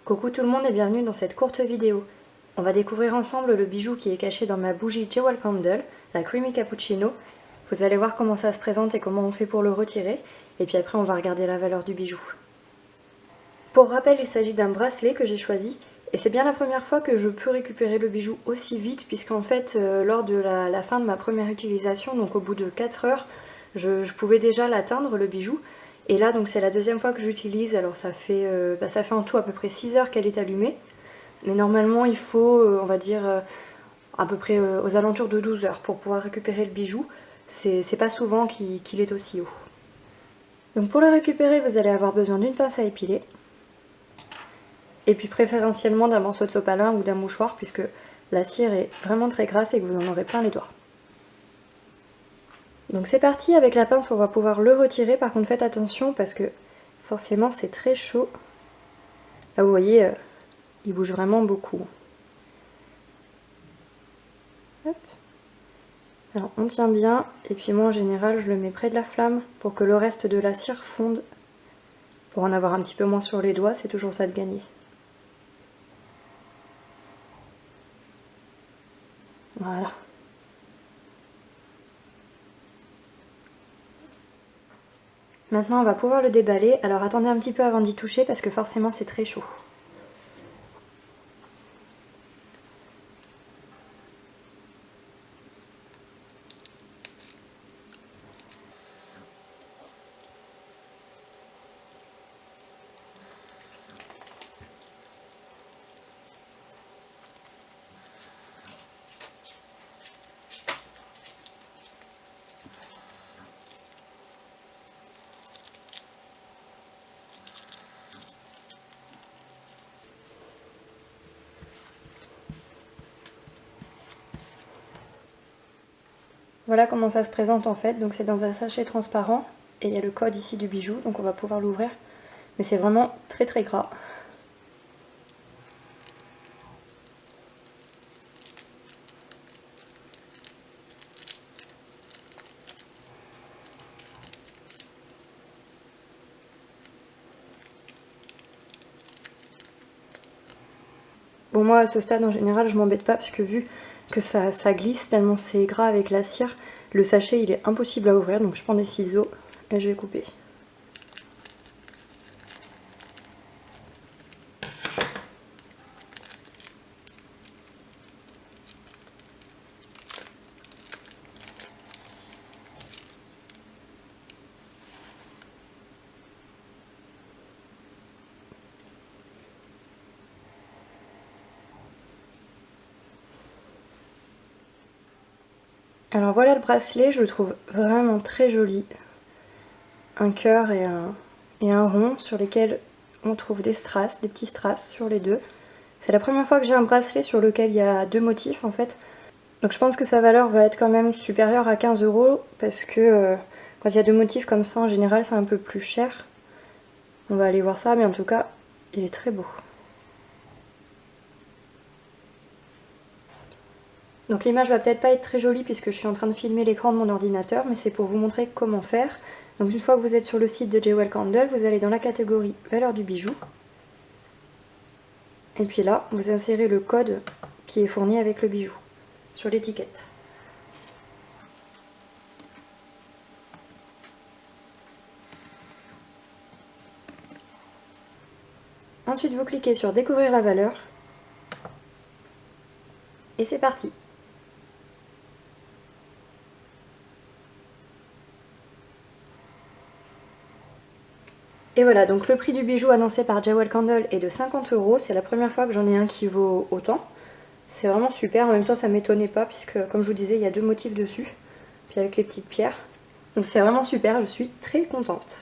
Coucou tout le monde et bienvenue dans cette courte vidéo. On va découvrir ensemble le bijou qui est caché dans ma bougie Jewel Candle, la Creamy Cappuccino. Vous allez voir comment ça se présente et comment on fait pour le retirer. Et puis après on va regarder la valeur du bijou. Pour rappel, il s'agit d'un bracelet que j'ai choisi. Et c'est bien la première fois que je peux récupérer le bijou aussi vite, puisqu'en fait lors de la fin de ma première utilisation, donc au bout de 4 heures, je pouvais déjà l'atteindre le bijou. Et là donc c'est la deuxième fois que j'utilise, alors ça fait en tout à peu près 6 heures qu'elle est allumée. Mais normalement il faut, on va dire, à peu près aux alentours de 12 heures pour pouvoir récupérer le bijou. C'est pas souvent qu'il est aussi haut. Donc pour le récupérer, vous allez avoir besoin d'une pince à épiler. Et puis préférentiellement d'un morceau de sopalin ou d'un mouchoir, puisque la cire est vraiment très grasse et que vous en aurez plein les doigts. Donc c'est parti, avec la pince on va pouvoir le retirer. Par contre faites attention parce que forcément c'est très chaud. Là vous voyez, il bouge vraiment beaucoup. Hop. Alors on tient bien, et puis moi en général je le mets près de la flamme pour que le reste de la cire fonde. Pour en avoir un petit peu moins sur les doigts, c'est toujours ça de gagner. Voilà. Maintenant on va pouvoir le déballer, alors attendez un petit peu avant d'y toucher parce que forcément c'est très chaud. Voilà comment ça se présente en fait, donc c'est dans un sachet transparent et il y a le code ici du bijou, donc on va pouvoir l'ouvrir. Mais c'est vraiment très très gras. Bon moi à ce stade en général je m'embête pas parce que vu que ça glisse tellement c'est gras avec la cire, le sachet il est impossible à ouvrir, donc je prends des ciseaux et je vais couper. Alors voilà le bracelet, je le trouve vraiment très joli. Un cœur et un rond sur lesquels on trouve des strass, des petits strass sur les deux. C'est la première fois que j'ai un bracelet sur lequel il y a deux motifs en fait. Donc je pense que sa valeur va être quand même supérieure à 15 € parce que quand il y a deux motifs comme ça en général c'est un peu plus cher. On va aller voir ça, mais en tout cas il est très beau. Donc l'image va peut-être pas être très jolie puisque je suis en train de filmer l'écran de mon ordinateur, mais c'est pour vous montrer comment faire. Donc une fois que vous êtes sur le site de Jewel Candle, vous allez dans la catégorie valeur du bijou. Et puis là, vous insérez le code qui est fourni avec le bijou sur l'étiquette. Ensuite, vous cliquez sur découvrir la valeur. Et c'est parti. Et voilà, donc le prix du bijou annoncé par Jewel Candle est de 50 €. C'est la première fois que j'en ai un qui vaut autant. C'est vraiment super, en même temps ça m'étonnait pas puisque comme je vous disais il y a deux motifs dessus. Puis avec les petites pierres. Donc c'est vraiment super, je suis très contente.